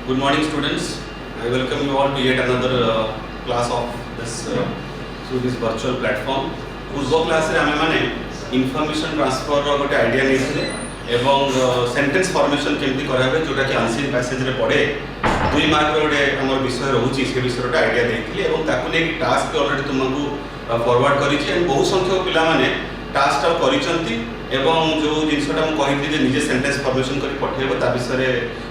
Good morning, students. I welcome you all to yet another class of this through this virtual platform. पूर्व class रे आमे माने information transfer रो गोटे idea नेथिले एवं sentence formation केमती कराबे जोटा कि आंसर पैसेज रे पड़े 2 मार्क रो गोटे हमर विषय रहउची से विषय रो आइडिया देथिले एवं ताकु ने टास्क पे ऑलरेडी तुमको फॉरवर्ड करी छी एंड बहुत संख्यक पिला माने टास्क टा करिसंती एवं जो जिनसटा हम कहितली जे निजे सेंटेंस फॉर्मेशन करी पठेबो ता विषय रे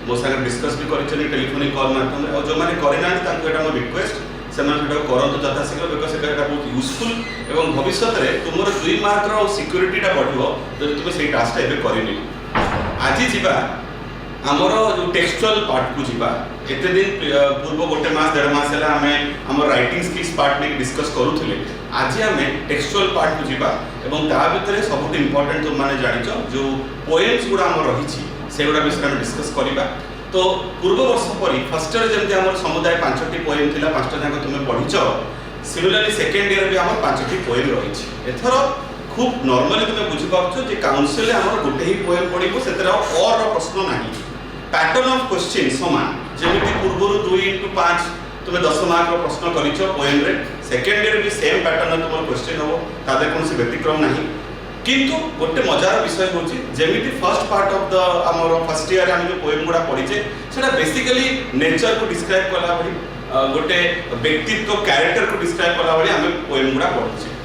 मो संगे डिस्कस भी करिसनी टेलीफोनिक कॉल माध्यम रे और जो माने करे ना तांको एटा मो रिक्वेस्ट सेमान सेटा करंतु यथाशीघ्र बिकॉज एटा बहुत यूजफुल एवं भविष्य रे तुमर 2 मार्क रो सिक्योरिटी टा बढ़िबो जदि तुमे सेही टास्क टा एबे करिनि आज जिबा हमर जो टेक्सचुअल पार्ट को जिबा एते दिन पूर्व गोटे मास 1.5 मास हला हमें हमर राइटिंग स्किल्स पार्ट में डिस्कस करूथिले आज हमें टेक्सचुअल पार्ट को जिबा एवं ता भितरे सबुट इंपोर्टेंट तुम माने जानिचो जो पोएम्स गुडा हमर रहिछि सेगुडा विषय में डिस्कस करिबा। तो पूर्व वर्ष परी फर्स्ट ईयर जेमति हमर समुदाय 5टी पोएम थिला 5टा जाक तुमे पढिचो सिमिलरली सेकंड ईयर भी हमर 5टी पोएम रहिछि एथरो खूब नॉर्मली तुमे बुझि पाछो जे काउंसिल हमर गोटे ही पोएम पढिबो सेतरा और प्रश्न नाही पैटर्न ऑफ क्वेश्चन समान जेमिति पूर्वरु 2 into 5 तुमे 10 मार्क रो प्रश्न करिचो पोएम रे सेकंड ईयर भी सेम पैटर्न तुमर क्वेश्चन हो तादे कोनसे व्यतिक्रम नाही किंतु गोटे मजार विषय होची जेमिति फर्स्ट पार्ट ऑफ द हमर फर्स्ट ईयर हम जो पोएम गुडा पढिचे सेटा बेसिकली नेचर को डिस्क्राइब कला भली गोटे व्यक्तित्व कैरेक्टर को डिस्क्राइब कला भली हम पोएम गुडा पढिचे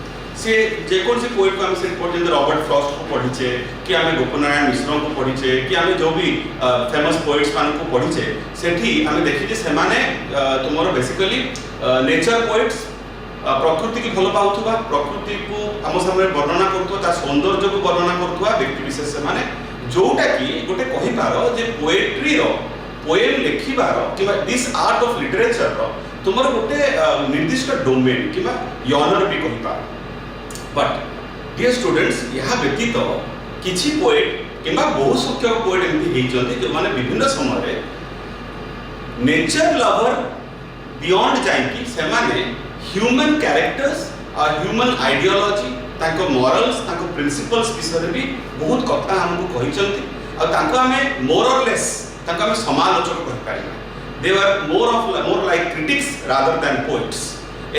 से जे कोन से पोएट को हम से पढिचे रॉबर्ट फ्रॉस्ट को पढिचे कि हम गोपनारायण मिश्र को पढिचे कि हम जो भी फेमस पोएट्स मान को पढिचे सेठी हम देखि जे से माने तुमरो बेसिकली नेचर पोएट्स प्रकृति की भल पाउथुबा प्रकृति को हम सामने वर्णना करथुवा ता सौंदर्य को वर्णना करथुवा व्यक्ति विशेष से माने जोटा कि गोटे कहि पारो जे पोएट्री रो पोएम लिखिबार किबा दिस आर्ट ऑफ लिटरेचर रो तुमरो गोटे निर्दिष्ट डोमेन किबा यॉनर भी कहि पारो बट डियर स्टूडेंट्स यहा व्यतीत किछि पोएट किबा बहुत संख्यक पोएट एमति हेइचंती जो माने विभिन्न समय रे नेचर लवर बियॉन्ड जाइकी से माने ह्यूमन कैरेक्टर्स और ह्यूमन आइडियोलॉजी ताको मॉरल्स ताको प्रिंसिपल्स विषय भी बहुत कथा हमको कहिचंती और ताको हमें मोर और लेस ताको हमें समालोचक कहि पारिबा they were more like critics rather than poets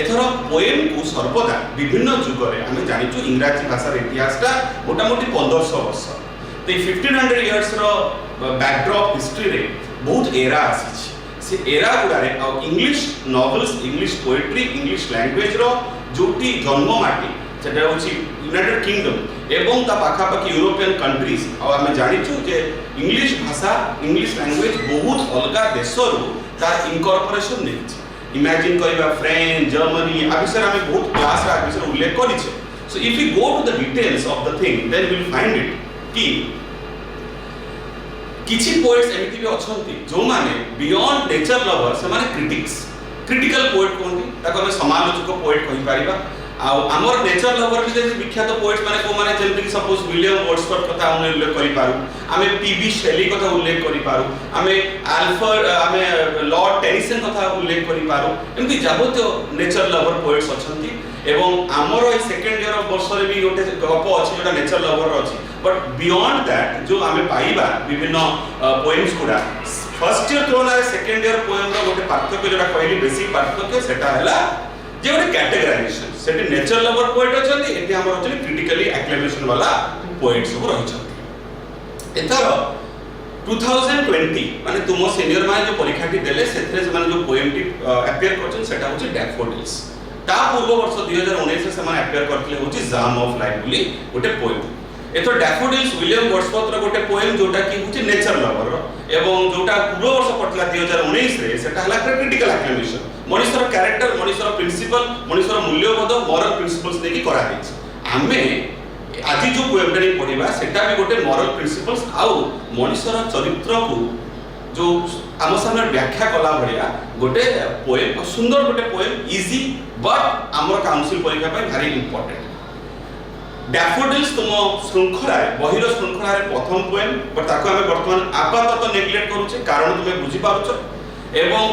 एथर पोएम को सर्वदा विभिन्न जुगरे हमें जानिचु इंग्रजी भाषार इतिहासटा मोटामोटी 1500 वर्ष तो 1500 इयर्स रो बैकड्रॉप हिस्ट्री रे बहुत एरा आसी से एरा गुडारे English novels English poetry English language रो जोटी जन्म माटी सेटा होची यूनाइटेड किंगडम एवं ता पाखा पाखी यूरोपियन कंट्रीज और हमें जानिचु जे इंग्लिश भाषा इंग्लिश लैंग्वेज बहुत अलगा देशरु तार इनकॉर्पोरेशन नेछि इमेजिन करिबा फ्रेंच जर्मनी आ विषय हमें बहुत क्लास रा विषय उल्लेख करिछे so if you go to the details of the thing then we will find it कि किछि पोएट्स एमिति भी अछंती जो माने बियॉन्ड नेचर लवर से माने क्रिटिकल पोएट कोनती ताको हम समालोचक पोएट कहि पारिबा आ हमर नेचर लवर जे विख्यात पोएट्स माने को माने जेमति कि सपोज विलियम वर्ड्सवर्थ कथा हम उल्लेख करि पारु हमें पीबी शेली कथा उल्लेख करि पारु हमें अल्फ्रेड हमें लॉर्ड टेनिसन कथा उल्लेख करि पारु एमति जाबोत्य नेचर लवर पोएट्स अछंती एवं हमर ए सेकंड ईयर ऑफ वर्ष रे भी गोटे गप अछि जोटा नेचर लवर अछि बट बियॉन्ड दैट जो हमें पाइबा विभिन्न पोएम्स गुडा फर्स्ट ईयर तुलना रे सेकंड ईयर पोएम रो गोटे पार्थक्य जोटा कहली बेसिक पार्थक्य सेटा हला जे गोटे कैटेगराइजेशन सेटी नेचर लवर पोएट अछंती एटी हमर अछली क्रिटिकली एक्लेमेशन वाला पोएट सब रहिछंती एथर 2020 माने तुम सीनियर माने जो परीक्षाटी देले सेथरे माने जो पोएम टी अपियर करछन सेटा होची डैफोडिल्स ता पूर्व वर्ष 2019 से माने अपियर करथले होची जाम ऑफ लाइफ बुली गोटे पोएम एथर डैफोडिल्स विलियम वर्ड्सवर्थ रो गोटे पोएम जोटा कि होची नेचर लवर रो एवं जोटा पूर्व वर्ष पटला 2019 रे सेटा हला क्रिटिकल एक्लेमेशन मनुष्यर कैरेक्टर मनुष्यर प्रिंसिपल मनुष्यर मूल्यबोध मॉरल प्रिंसिपल्स देखि करा हिच हमें आज जो पोएम रे पढिबा सेटा भी गोटे मॉरल प्रिंसिपल्स आउ मनुष्यर चरित्र को जो आम सामने व्याख्या कला भलिया गोटे पोएम सुंदर गोटे पोएम इजी बट हमर काउंसिल परीक्षा पे भारी इंपोर्टेंट डैफोडिल्स तुम श्रृंखला बहिर श्रृंखला प्रथम पोएम बट ताको हमें वर्तमान आपातत नेग्लेक्ट करूचे कारण तुमे बुझी पारुछ एवं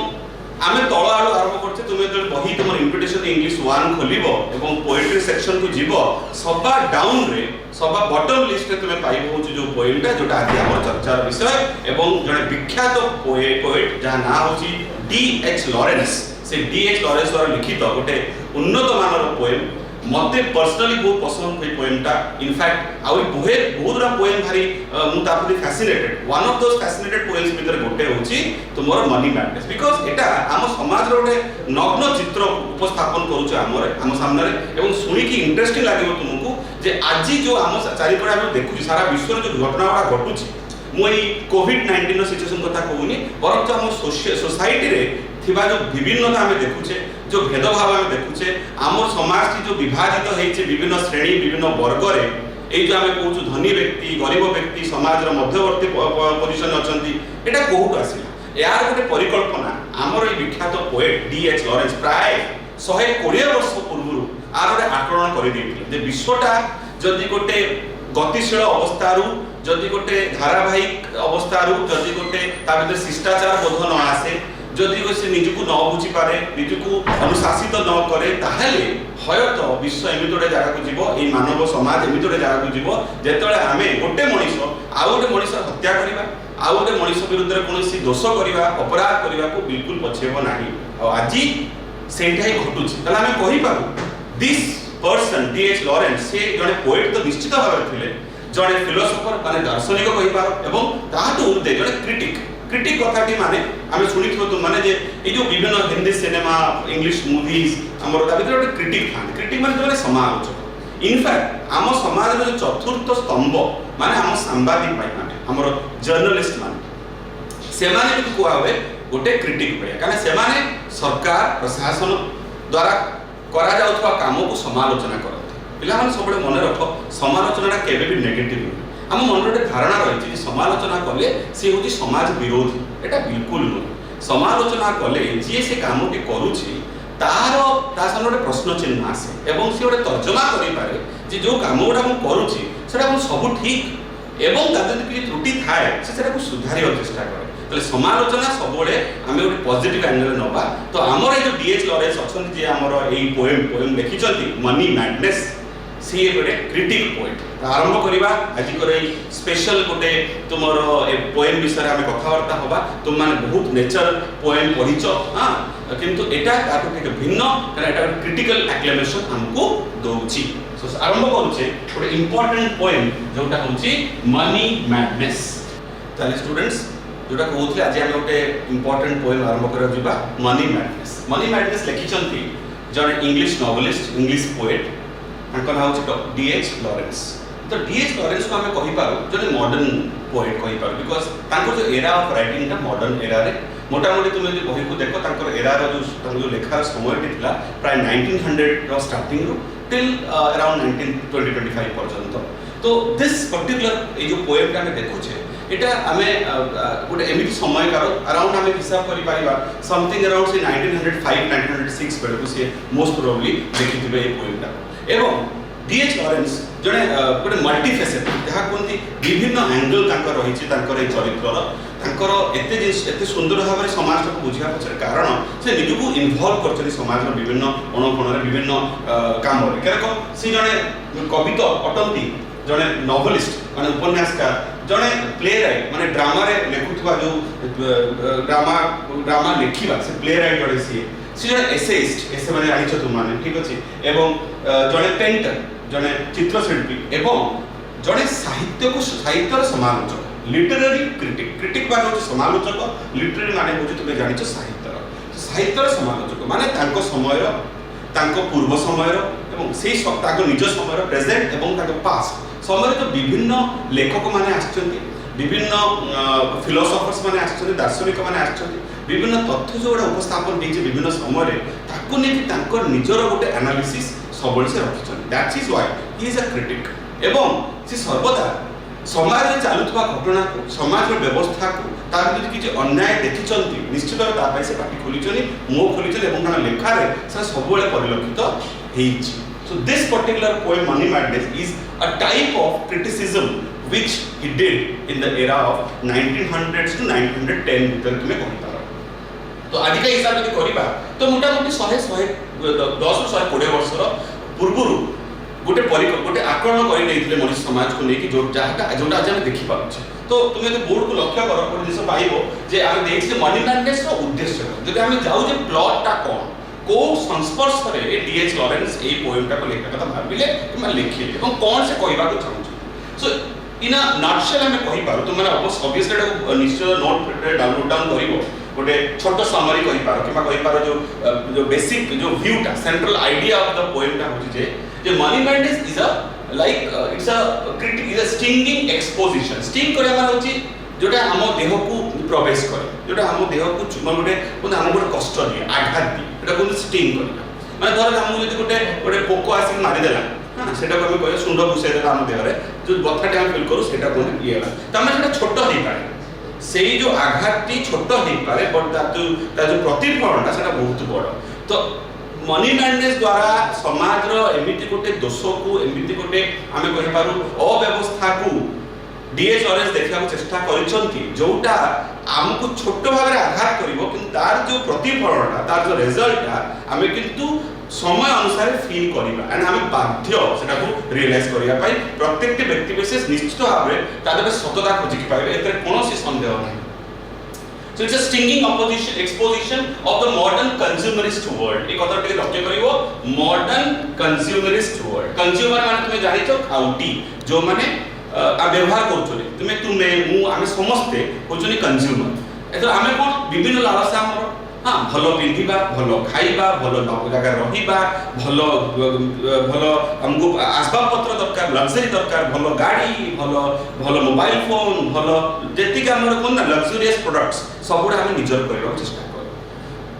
आमे तळ आडू आरंभ करछे तुमे जो बही तुम इन्विटेशन इंग्लिश 1 खोलिबो एवं पोएट्री सेक्शन को जीवो सबा डाउन रे सबा बॉटम लिस्ट रे तुमे पाइबो जो पोएमटा जोटा आज हमर चर्चार विषय एवं जने विख्यात पोएट जहा ना होची डी.एच. लॉरेंस से डी.एच. लॉरेंस द्वारा लिखित गोटे उन्नत मानर पोएम मते पर्सनली बहुत पसंद है पोएमटा इनफैक्ट आउ बहुत बड़ा पोएम भारी मु तापली fascinated one of those fascinated poems भीतर गोटे होची तुमर मनी मैडनेस बिकॉज़ एटा हम समाज रो गोटे नग्न चित्र उपस्थापन करूछ हम सामने एवं सुनी की इंटरेस्टिंग लागिबो तुमको जे आजि जो हम चारिपडा हम देखु सारा विश्व रो जो घटना वाला घटुची मु ई कोविड-19 रो सिचुएशन कथा कहूनी बरं तो हम सोसाइटी रे थिबा जो विभिन्नता हमें देखुचे जो भेदभाव हमें देखुचे आमर समाज की जो विभाजित होइছে विभिन्न श्रेणी विभिन्न वर्ग रे एई जो हमें कहूछु धनी व्यक्ति गरीब व्यक्ति समाज रो मध्यवर्ती पोजीशन अछंती एटा कोहुट आसिला यार गोटे परिकल्पना आमर ए विख्यात पोएट डी.एच. लॉरेंस प्राय 120 वर्ष पूर्व आर गोटे आकलन करि दैथिले जे विश्वटा जदि गोटे गतिशील अवस्थारू जदि गोटे धारावाहिक अवस्थारू जदि गोटे ता भीतर शिष्टाचार बोध न आसे जदि से निजको न बुझी पारे निजको अनुशासित न करे ताहले हयत विश्व एमिति गोटे जगह को जीवो ए मानव समाज एमिति गोटे जगह को जीवो जेतले आमे गोटे मनीष आ गोटे मनीष हत्या करिबा आ गोटे मनीष विरुद्ध रे कोनोसी दोष करिबा अपराध करिबा को बिल्कुल पछेबो नाही आ आजि सेटा ही घटुची तला आमे कहि Pabu this person D.H.. Lawrence से जने पोएट तो निश्चित भाव थिले जने फिलोसोफर माने दार्शनिक कहि पारो एवं ताहाटु उर्धे जने क्रिटिक कथाटी माने आमे सुनिथिबो तुम माने जे ए जो विभिन्न हिंदी सिनेमा इंग्लिश मूवीज हमर ता भीतर एक क्रिटिक माने जो समालोचक इनफैक्ट आम समाज रो चतुर्थ स्तंभ माने आम सांबादिक भाई माने हमर जर्नलिस्ट माने से माने भी कोआ होवे गोटे क्रिटिक भया काने से माने सरकार प्रशासन द्वारा करा जाउथवा काम को समालोचना करथि पिला माने सबले मन रख समालोचनाटा केबे भी नेगेटिव हम मन रे धारणा रही समालोचना कले से होती समाज विरोधी एटा बिल्कुल नहीं समालोचना कले जे से कामटी करूची तार ता सामने गोटे प्रश्न चिन्ह आसे एवं से गोटे तर्जमा करि पारे जे जो कामोडा हम करूची सेटा हम सब ठीक एवं ता जदि कि त्रुटि थाए से सेटा को सुधारियो चेष्टा करे तले समालोचना सबले हम गोटे पॉजिटिव एंगल नबा तो हमर ए जो डी.एच. लॉरेंस अछन जे हमर एई पोएम लिखिचंती मनी मैडनेस सी गोटे क्रिटिक पोएट आरंभ करवा आज स्पेशल गोटे तुम पोएम विषय में कथबार्ता हवा तुम मैंने बहुत नेचर पोएम पढ़ीच हाँ किंतु एटा ठीक भिन्न क्रिटिकल एक्लेमेशन हमको दौची सो आरंभ करुचे गोटे इंपोर्टेंट पोएम जोटा होची मनी मैडनेस ताले स्टूडेंट्स जोटा कहउथले आज हम गोटे इंपोर्टेंट पोएम आरंभ करबा जिबा मनी मैडनेस लिखिचंती जने इंग्लिश नोवेलिस्ट इंग्लिश पोएट उनका नाम है डी.एच. लॉरेंस तो डी.एच. लॉरेंस को हमें कहि पारो जने मॉडर्न पोएट कहि पारो बिकॉज़ तांको जो एरा ऑफ राइटिंग टा मॉडर्न एरा रे मोटामोटी तुम जो बही को देखो तांको एरा रो जो लेखार समय थिला प्राय 1900 रो स्टार्टिंग रो टिल अराउंड 1920-25 पर्यंत तो दिस पर्टिकुलर ए जो पोएम का हमें देखु छे एटा हमें गोटे एमिति समय कारो अराउंड हमें हिसाब करि पारिबा समथिंग अराउंड से 1905-1906 बेलको से मोस्ट प्रोबेबली देखिथिबे ए पोएम टा एवं डी.एच. लॉरेंस जने गोटे मल्टीफेसेटेड जहा कोनती विभिन्न एंगल तांकर रहिछि तांकर ए चरित्रर तांकर एते सुंदर भाव में समाज को बुझिया पछर कारण से निजको इन्वॉल्व करछथि समाज रो विभिन्न अणकोण रे विभिन्न काम रे केरको से जने कविता अटंती जने नोवेलिस्ट माने उपन्यासकार जने प्ले राइट माने ड्रामा रे लेखुथबा जो ड्रामा लेखिबा से प्ले राइट जने सी जने एसेइस्ट एसे माने आइछ तुम माने ठीक अछि एवं जने पेंटर जने चित्रशिल्पी एवं जने साहित्यर समालोचक लिटरेरी क्रिटिक माने होछि समालोचक लिटरेरी माने होछि तुमे जानिछ साहित्यर समालोचक माने तांको समयर तांको पूर्व समयर एवं सेई तांको निज समयर प्रेजेंट एवं तांको पास्ट समय जो विभिन्न लेखक माने आछथि विभिन्न फिलोसोफर्स माने आछथि दार्शनिक माने आछथि विभिन्न तथ्य जो उपस्थापन देछि विभिन्न समय ताको ने तांकर निजर गोटे एनालिसिस सबले से रखिछन that is why he is a critic एवं से सर्वदा समाज रे चालुथबा घटना को समाज रो व्यवस्था को ता भीतर किछि अन्याय देखिछन्ति निश्चित भाव ता पई से पार्टी खोलिछनी मो खोलिछन एवं ताना लेखा रे से सबले परिलक्षित हेछि so this particular poem Money Madness is a type of criticism which he did in the era of 1900s to 1910 भीतर तुमे कहि पारो तो आजिका हिसाब से करवा तो मोटामोटी 100 110 120 वर्षर पूर्व गोटे गोटे आकलन कर मनुष्य समाज को लेकिन जोटा आज आम देखिपारे तो तुम ये बोर्ड को लक्ष्य कर गोटे जिन पाइबे आम देखिए मनी मैनेज उद्देश्य जब आम जाऊे प्लॉटा कौन को संस्पर्श में डीएच लॉरेंस ये पोएमटा को लेखा कथा भाविले कि लिखिले और कौन से कहवा चाहूँ सो इन अ नटशेल आम कहि पारो तुम माने ऑब्वियसली निश्चय नोट डाउनलोड डाउन करिवो गोटे छोट समरी कहि पारो किबा कहि पारो जो बेसिक जो व्यूटा सेंट्रल आइडिया ऑफ द पोएमटा होची जे money manage is a like it's a critic is a stinging exposition sting करे माने होची जोटा हम देह को प्रवेश करे जोटा हम देह को चुमा गोटे हम गोटे कष्ट दिए आघात दिए एटा को स्टिंग करना माने धर हम जदि गोटे गोटे पोको आसी मारि देला हां सेटा को हम कहे सुंड घुसै देला हम देह रे जो बथाटे हम फील करू सेटा को ये होला तमे सेटा छोट हेई पारे सेई जो आघातटी छोट हेई पारे बट ता जो प्रतिफलनटा सेटा बहुत बड़ तो मनी मैनेज द्वारा समाज रो एमिति गोटे दोष को एमिति गोटे आमे कहि पारू अव्यवस्था को डीएच लॉरेंस देखा चेष्टा करिसंती जोटा हमको छोट भाव आघात करिवो किंतु तार जो प्रतिफलनटा तार जो रिजल्टटा आमे किंतु समय अनुसार फील करिबा एंड आमे बाध्य सेटा को रियलाइज करिया पाई प्रत्येक व्यक्ति विशेष निश्चित भाव रे तादरे सतता खोजि पाइबे एतरे कोनोसी संदेह नै So it's a stinging exposition of the modern consumerist world. एक कथा टिके लक्ष्य करिवो modern consumerist world. Consumer माने तुमे जानिछो खाउटी जो माने आ व्यवहार करछोले तुमे मु आमे समस्ते होचनी कंज्यूमर एतो आमे कोन विभिन्न लालसा हमर हां भलो पिंधिबा भलो खाइबा भलो जगह रहिबा भलो भलो हमको आसबाब पत्र दरकार लग्जरी दरकार भलो गाड़ी भलो भलो मोबाइल फोन भलो जेति का हमर कोन ना लग्जरियस प्रोडक्ट्स सबुडा हम निजर करबा चेष्टा करू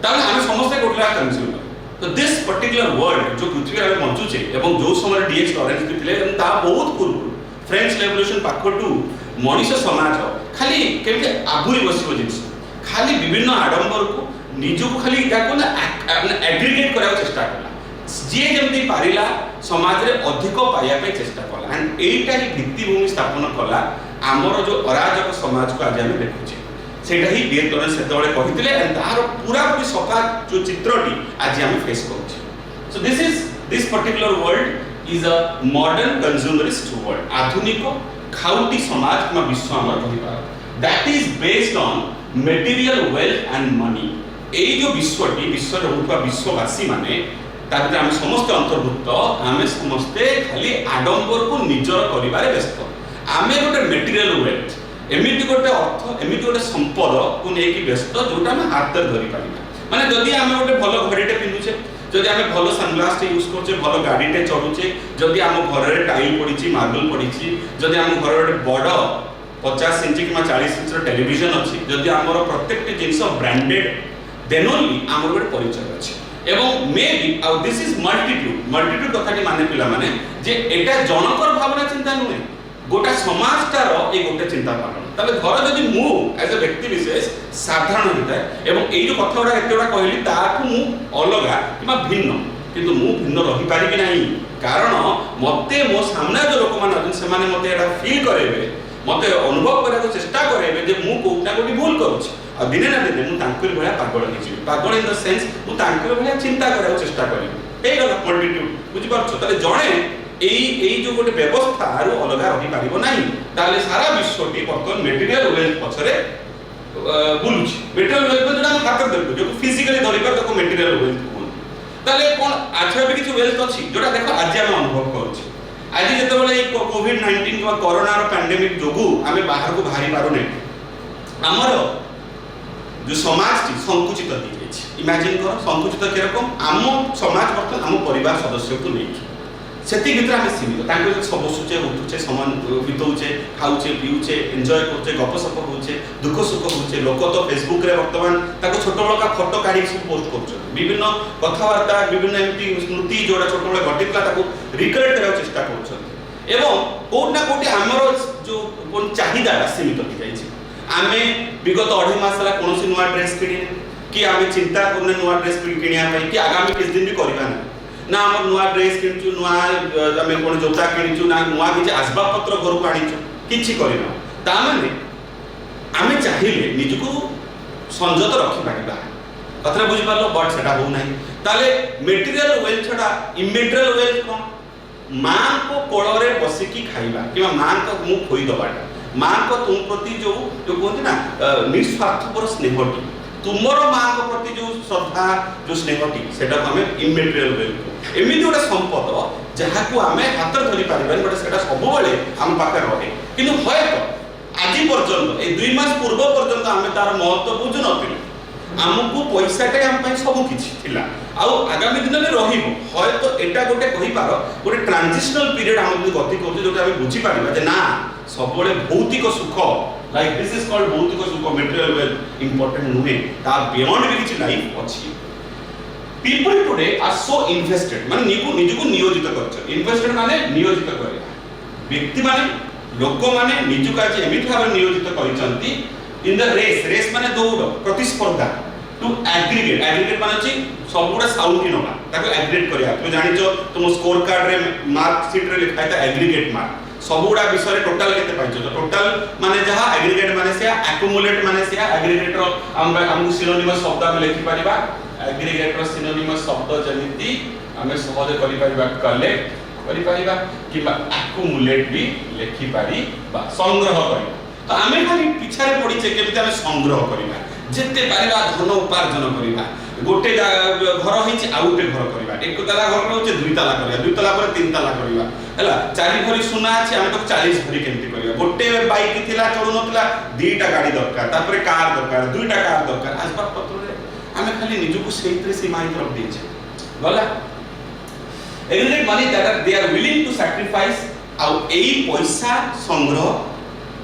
ताले हम समस्त गोटला कंज्यूमर तो दिस पर्टिकुलर वर्ल्ड जो पृथ्वी रे मचुचे एवं जो समय डीएच लॉरेंस दिथिले ता बहुत पूर्व फ्रेंच रेवोल्यूशन पाखटू मनुष्य समाज खाली केमते आभुरी बसिबो जिंस खाली विभिन्न आडंबर को निजो को खाली ताको ना एग्रीगेट कराव चेष्टा कला जे जेमती पारिला समाज रे अधिक पाया पे चेष्टा कला एंड एटा ही भित्तिभूमि स्थापन कला हमर जो अराजक समाज को आज हम देखुचे सेटा ही डीएच लॉरेंस सेतबळे कहितले एंड तार पूरा पूरी सफा जो चित्रटी आज हम फेस करूचे so this particular world is a modern consumerist world आधुनिक खाउटी समाज में विश्व हमर कहिबा that is based on material wealth and money ए जो विश्वटी विश्व रहुवा विश्ववासी माने ताकि हम समस्त अंतर्भुक्त आमे समस्ते खाली आडंबर को निजर करिबारे व्यस्त आमे गोटे मटेरियल वेल्थ एमिति गोटे अर्थ एमिति गोटे संपद को नै कि व्यस्त जोटा हम हाथ धरि पारिबा माने जदि आमे गोटे भलो घड़ीटे पिंदुचे जदि आमे भलो सनग्लास टे यूज करछे भलो गाडीटे चढुचे जदि आम घर रे टाइल पडिची मार्बल पडिची जदि आम घर रे बड़ 50 इंच कि 40 इंच टेलीविजन अछि जदि हमर प्रत्येक जिंस ब्रांडेड देन ओनली हमर गोटे परिचय अछि एवं मे बी आउ दिस इज मल्टीट्यूड कथाटी माने पिला माने जे एटा जनकर भावना चिंता नुहे गोटा समाजटार ए गोटे चिंता भावना तबे घर जदि मु एज अ व्यक्ति विशेष साधारण होता एवं ए जो कथाडा एतेडा कहली ताकू मु अलगा किबा भिन्न किंतु मु भिन्न रहि पारिबि नाही कारण मते मो सामने जो लोक मान अछन से माने मते एटा फील करेबे मते अनुभव करबा चेष्टा करेबे जे मु कोठा कोठी भूल करूछि आ दिने ना दिने मु तांकर भया पागल हिची पागल इन द सेंस मु तांकर भया चिंता करबा चेष्टा करिबि ए गला मल्टीट्यूड बुझि पारछो तले जणे एई जो गोटे व्यवस्था आरो अलगा रहि पारिबो नाही ताले सारा विश्वटी बर्तन मटेरियल वेल्थ पछरे बुलुछि मटेरियल वेल्थ जोडा हाथ देखो जो फिजिकली धरिपर तको मटेरियल वेल्थ कोन ताले कोन आछा भी किछु वेल्थ अछि जोडा देखो आज हम अनुभव करूछि आज जेतेबेले कोविड 19 वा कोरोना रो पैंडेमिक जोगु आमे बाहर को बाहरी पारो नै हमर जो समाज टी संकुचित हो जाइछि इमेजिन करो संकुचित के रकम आम समाज बर्तन आम परिवार सदस्य को नै सेति भितर आमे सीमित तांको जे सब सुचे उठुचे समान बितौचे खाउचे पिउचे एन्जॉय करचे गपसप होचे दुख सुख होचे लोक तो फेसबुक रे वर्तमान ताको छोट बळका फोटो काढी सब पोस्ट करछन विभिन्न कथावार्ता विभिन्न एमती स्मृति जोडा छोट बळ घटितला ताको रिकलेक्ट करबा चेष्टा करछन एवं कोड ना कोटी हमरो जो कोन चाहिदा सीमित हो जाइछि आमे विगत 2.5 मास ला कोनोसी नुवा ड्रेस किनि कि आमे चिंता करने नुवा ड्रेस किनिया पई कि आगामी किछ दिन भी करबा ना हम नुआ ड्रेस किनचु नुआ आमे कोन जोता किनचु ना नुआ किछ आसबाब पत्र घर को आनिचु किछि करिनो ता माने आमे चाहिले निजको संजत रखि पारिबा कथा बुझी पारलो बट सेटा हो नाही ताले मटेरियल वेल्थ छडा इमेटेरियल वेल्थ कोन मां को कोଳରେ बसिकी खाइबा कि मां को मु खोई दबाटा मां को तुम प्रति जो कहते ना निस्वार्थपर स्नेहटी तुमर मां को प्रति जो श्रद्धा जो स्नेहटी सेटा हमें इमेटेरियल वेल्थ एमिति गोटे संपद जहाँ को आम हाथ धरी पारिबानी बट सेटा सब बेले आम पाखे रहे किंतु हयतो आज पर्यंत ए 2 मास पूर्व पर्यंत आम तार महत्व बुझु नथिलु आमको पैसाटे आम सब किछि थिला आउ आगामी दिन में रहिबो हयतो एटा गोटे कहि पारो गोटे ट्रांजिशनल पीरियड हम गति करते जोटा हम बुझी पारिबा जे ना सब बेले भौतिक सुख लाइक दिस इज कॉल्ड भौतिक सुख मटेरियल वेल्थ इंपोर्टेंट नुहे ता बियॉन्ड भी किछि लाइफ अछि people today are so invested माने निजको नियोजित करछ इन्वेस्टेड माने नियोजित करे व्यक्ति माने लोक माने निजको आज एमिति भाव नियोजित करिसंती इन द रेस माने दौड़ प्रतिस्पर्धा टू एग्रीगेट माने छी सब गुडा साउंड नबा ताको एग्रीगेट करिया तुम जानिचो तुम स्कोर कार्ड रे मार्क शीट रे लिखा है एग्रीगेट मार्क सब गुडा विषय रे टोटल केते पाइछो तो टोटल माने जहा एग्रीगेट माने से एक्युमुलेट माने से एग्रीगेट रो हमकु सिनोनिमस शब्द हम लिखि परिबा एग्रीगेट रो सिनोनिमस शब्द जमिति हमें सहज करि परिबा कलेक्ट करि परिबा किबा एक्युमुलेट भी लिखि परिबा संग्रह करिबा तो आमे खाली पिछारे पड़ी केमिति आमे संग्रह करिबा जेते पारिबा धन उपार्जन करिबा गोटे घर होइछि आ गोटे घर करिबा एक तला घर होइछि दुई तला करिबा दुई तला पर तीन तला करिबा हला चारि भरी सुना अछि आमे तो 40 भरी केमिति करिबा गोटे बाइक थिला चलु नथिला दुईटा गाड़ी दरकार तापर कार दरकार दुईटा कार दरकार आसबाब पत्र रे आमे खाली निजुको सेइतरे सीमाहित रख देछे गला aggregate money that they are willing to sacrifice आ एई पैसा संग्रह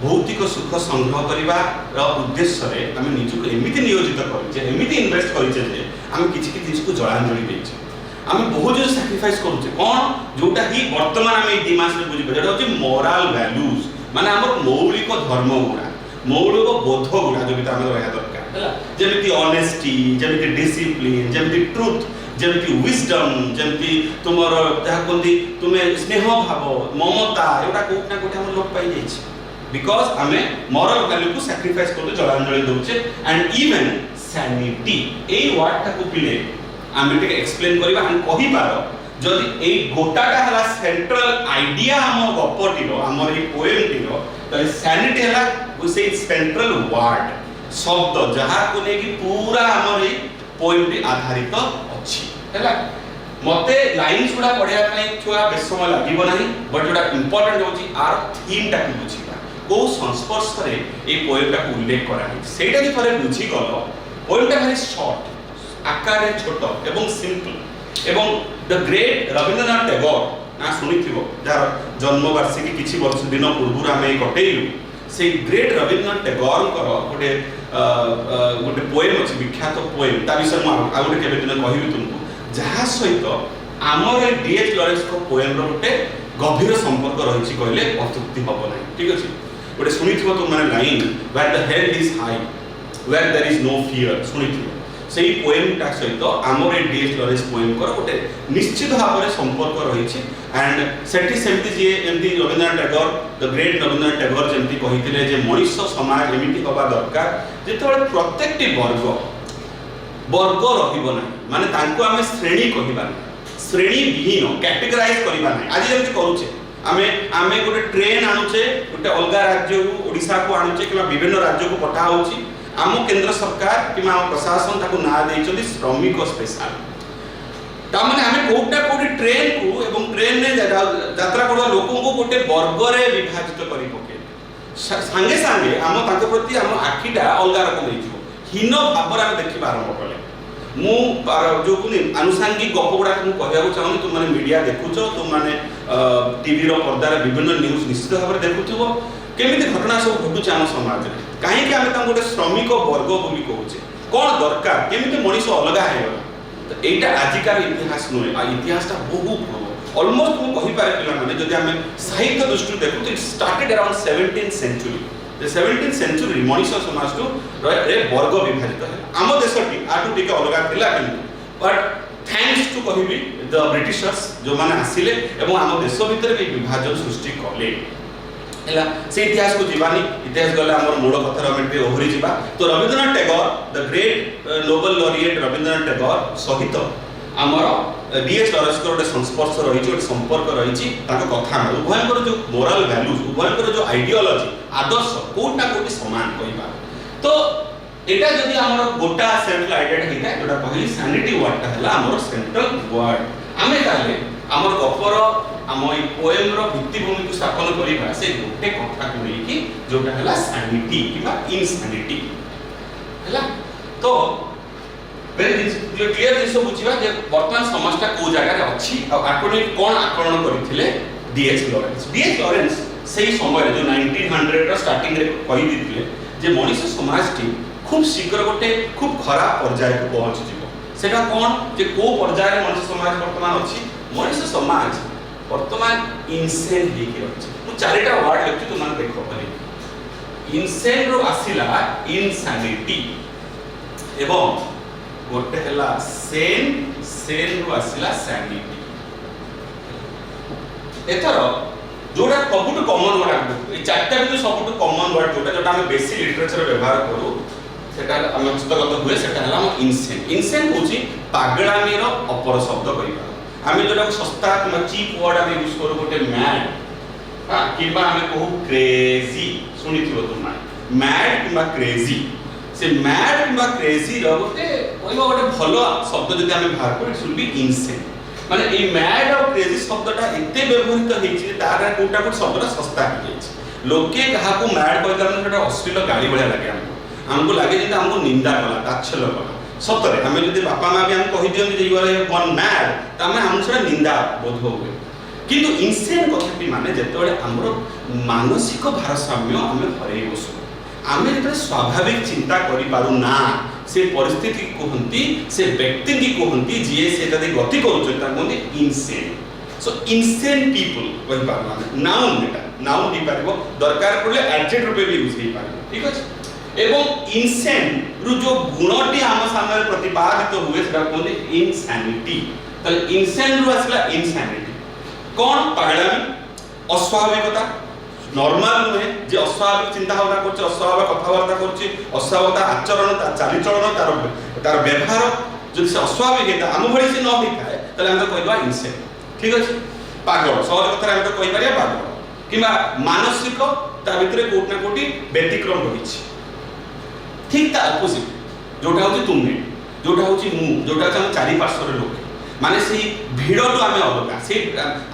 भौतिक सुख संग्रह करिबा र उद्देश्य रे हम निजुको एमिति नियोजित करिचे एमिति इन्वेस्ट करिचे जे हम किछि कि जिसको जलांजलि देइचे हम बहुत जो सैक्रिफाइस करूचे कोन जोटा ही वर्तमान हम 2 मास रे बुझि जेटा होची मोरल वैल्यूज माने हमर मौलिक धर्म गुणा मौलिक बोध गुणा जोटा हम रहया दरकार हला जेमिति ऑनेस्टी जेमिति डिसिप्लिन जेमिति ट्रुथ जेमिति विजडम जेमिति तुमर जहा कोंदी तुमे स्नेह भाव ममता एटा कोठना कोठा हम लोक पाई जाइछि because हमें moral value को sacrifice करते जलांजलि दोचे and even sanity a word ता को पिले आमे टिके एक्सप्लेन करिबा हम कहि पारो जदि ए गोटाटा हला सेंट्रल आइडिया हम गपटिरो हमर ए पोएम टिरो त sanity हला से सेंट्रल वर्ड शब्द जहा को ने कि पूरा हमर ए पोएम टी आधारित अछि हला मते लाइन्स गुडा पढिया पई छुआ बेसम लागिबो नाही बट जोडा इंपोर्टेंट होची आर थीम टा को बुझिबा को संस्पर्श रे ए पोएम टा उल्लेख करा है सेटा जे थरे बुझी गलो पोएम टा very शॉर्ट आकार रे छोटो एवं सिंपल एवं द ग्रेट रविंद्रनाथ टैगोर ना सुनिथिबो जार जन्म वार्षिकी किछि वर्ष दिन पूर्व आमे कटेइलु से ग्रेट रविंद्रनाथ टैगोर गोटे गोटे पोएम अछि विख्यात पोएम ता विषय म आ गोटे केबे दिन कहिबि तुमको जहा सहित हमर डीएच लॉरेंस को पोएम रो गोटे गभीर संपर्क रहिछि कहले अत्युक्ति हबो नै ठीक अछि गोटे सुनिथिबो तुम माने line where the head is high where there is no fear सुनिथिबो सेही पोएम टा सहित हमर डीएच लॉरेंस पोएम कर गोटे निश्चित भाव रे संपर्क रहिछि एंड सेठी सेमति जे एमती रविंद्रनाथ टैगोर द ग्रेट रविंद्रनाथ टैगोर जेमती कहिथिले जे मनुष्य समाज एमिति होबा दरकार जेतबे प्रत्येकटी वर्ग रहिबो नै माने तांको हमें श्रेणी कहिबा श्रेणी विहीन कैटेगराइज करिबा नै आज जेमति करूचे आमे गोटे ट्रेन आनुचे गोटे अलगा राज्य ओडिसा को आनुचे कि विभिन्न राज्य को पठा होची आम केंद्र सरकार कि प्रशासन ताको ना देइचोली श्रमिक स्पेशल ता माने आमे कोटा कोटी ट्रेन को एवं ट्रेन ने यात्रा करबा लोकों को गोटे वर्ग रे विभाजित करि पके संगे संगे आम ताको प्रति आम आखिटा अलगा रकम देइछो हीन भाबर आमे देखिबा आरंभ कले मु जो कुनी आनुषंगिक गप गुडा तुम कहया को चाहनी तुम माने मीडिया देखुछो तुम माने टीवी रो पर्दा रे विभिन्न न्यूज निश्चित भाव देखुथबो केमिति घटना सब घटुछ आम समाज रे काहे कि आमे त गोटे श्रमिक वर्ग बोली कहूचे कोन दरकार केमिति मनीष अलगा हेबा तो एटा आजिकार इतिहास नुहे आ इतिहास ता बहुत ऑलमोस्ट मु कहि पारे पिला माने जदि आमे साहित्य दृष्टि देखु तो it started around 17th century the 17th century Manish समाज तो रे वर्ग विभाजित है आम देशटी आटू टिके अलगा थिला किंतु बट थैंक्स टू कहिबी द ब्रिटिशर्स जो माने आसिले एवं आम देश भितर भी विभाजन सृष्टि कले ହେଲା से इतिहास को जीवानी इतिहास गले हमर मूल कथार हम टे ओहरी जीवा तो Rabindranath Tagore the great Nobel laureate Rabindranath Tagore सहित हमर डीएच लॉरेंस को संस्पर्श रही गोटे संपर्क रही कथा उभयर जो मोराल वैल्यूज उभयर जो आइडियोलॉजी आदर्श कोटा कोटी समान कहवा तो एटा जदि हमर गोटा सेंट्रल आइडिया होता है जोटा कहली सैनिटी वर्डटा हला हमर सेंट्रल वर्ड आमे ताले हमर गपर आम ए पोएम रो भित्तिभूमि को स्थापन करिबा से गोटे कथा को लेकी जोटा हला सैनिटी किबा इनसैनिटी हला तो वेरी क्लियर दिस बुझिबा जे वर्तमान समाजटा को जगह रे अछि आ आकरण कोन आकरण करिथिले डीएच लॉरेंस सेही समय जो 1900 रो स्टार्टिंग रे कहि दिथिले जे मनुष्य समाजटी खूब शीघ्र गोटे खूब खराब पर्याय को पहुंच जिवो सेटा कोन जे को पर्याय रे मनुष्य समाज वर्तमान अछि मनुष्य समाज वर्तमान इनसेन हेकी रछि मु चारिटा वर्ड लिखि तुम माने देखो परि इनसेन रो आसिला इनसैनिटी एवं गोटे हला सेन रो आसिला सैनिटी एथर जोटा सबुठ कॉमन वर्ड ए चारटा भी सबुठ कॉमन वर्ड जोटा हम बेसी लिटरेचर व्यवहार करू सेटा हम हस्तगत हुए सेटा हला इनसेन होची पागलामी रो अपर शब्द कहिबा आमे जोटा सस्ता किबा चीप वर्ड आमे यूज करू गोटे मैड हां किबा आमे कहू क्रेजी सुनिथिबो तुम मैड किबा क्रेजी से मैड किबा क्रेजी रो गोटे कहबा गोटे भलो शब्द जदि आमे बाहर करू शुड बी इनसेन माने ए मैड और क्रेजी शब्दटा एते व्यवहृत हेछि तारा कोटा को शब्दटा सस्ता हे जायछि लोके कहा को मैड कहला ମାନେ सेटा अश्लील गाली बढिया लागे हमको लागे जे हमको निंदा कला ताच्छल्य कला सतरे हमें यदि बापा माँ भी हम कहि दियन जे यू आर वन मैड तमे हम सेटा निंदा बोध होवे किंतु इनसेन कथाटी माने जेतेबेले हमरो मानसिक भारसाम्य हमें हरै बसु आमे जेते स्वाभाविक चिंता करि पारु ना से परिस्थिति कहंती से व्यक्ति की कहंती जे से जदि गति करू ता कहंती इनसेन सो इनसेन पीपल कहि पारु माने नाउन दी पारिबो दरकार पड़ले एडजेक्टिव रूपे भी यूज हे पारिबो ठीक अछि एवं इनसेन रु जो गुणटी आम सामने प्रतिपादित हुए सेटा कहंती इनसैनिटी तले इनसेन रु आसला इनसैनिटी कोन पागलामी अस्वाभाविकता नॉर्मल नुहे जे अस्वाभाविक चिंता भावना करछ अस्वाभाविक कथाबार्ता करछ अस्वाभाविक आचरण चाली चलन तार व्यवहार जदि से अस्वाभाविक हेता हम भଳି से न होइଥାଏ तले हम कहबा इनसेन ठीक अछि पागल सहज कथा हम कहि परिया पागल किबा मानसिक ता भितरे कोट ना कोटी व्यतिक्रम रहिछि ठीक ता अपोजिट जोटा होची तुमे जोटा होची मु जोटा हम चारि पार्श्वर लोक माने से भीड़ तो आमे अलगा से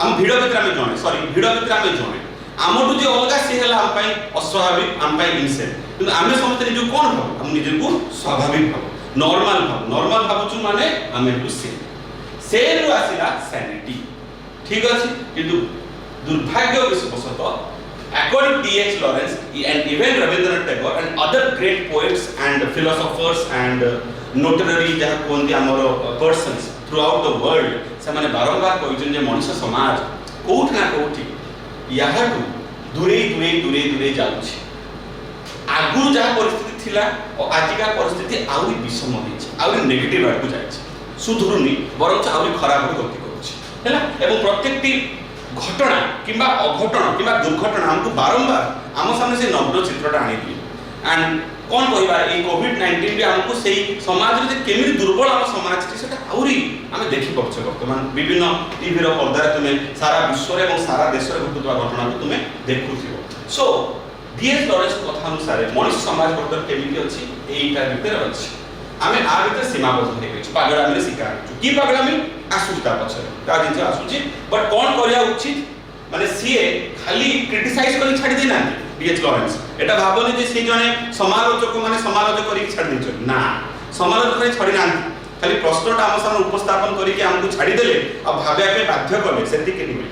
हम भीड़ भितर आमे जणे सॉरी भीड़ भितर आमे जणे आमटु जे अलगा से हला हम पई अस्वाभाविक हम पई इनसेन किंतु आमे समस्त निजु कोन भाव हम निजु को स्वाभाविक भाव नॉर्मल भावचु माने आमे दुसे सेन रु आसीला सैनिटी ठीक अछि किंतु दुर्भाग्य विश्वसत according to D.H. Lawrence and even Rabindranath Tagore and other great poets and philosophers and notoriety जहाँ कोंदी आमरो persons throughout the world से माने बारंबार कहिजन जे मनुष्य समाज कोठ ना कोठी याहटु दूरे जाउछि आगु जहाँ परिस्थिति थिला और आजिका परिस्थिति आउरी विषम होइछि आउरी नेगेटिव आडकु जाइछि सुधुरुनी बरंच आउरी खराब गति करूछि हैला एवं प्रत्येकटी घटना किंबा अघटना किंबा दुर्घटना हमको बारंबार आम सामने से नग्न चित्रटा आनी दिए एंड कौन कहबा ए कोविड-19 भी हमको सेही समाज रे केमिति दुर्बल हम समाज की सेटा आउरी हमें देखि पछे वर्तमान विभिन्न टीवी रो पर्दा रे तुमे सारा विश्व रे और सारा देश रे घटुवा घटना को तुमे देखुथिबो सो डीएच लॉरेंस कथा अनुसार मनुष्य समाज वर्तमान केमिति अछि एटा भितर अछि हमें आ भितर सीमाबद्ध हे गछि पागलामी रे शिकार की पागलामी आसुता पछे का दिन आसुची बट कौन करिया उचित माने सीए खाली क्रिटिसाइज करी छाडी देना डीएच लॉरेंस एटा भाबनी जे से जने समालोचक माने समालोचक करी छाडी दिछ ना समालोचक करी छाडी ना खाली प्रश्नटा हम सामने उपस्थापन करी के हमको छाडी देले अब भाबिया के बाध्य करले सेति के निमे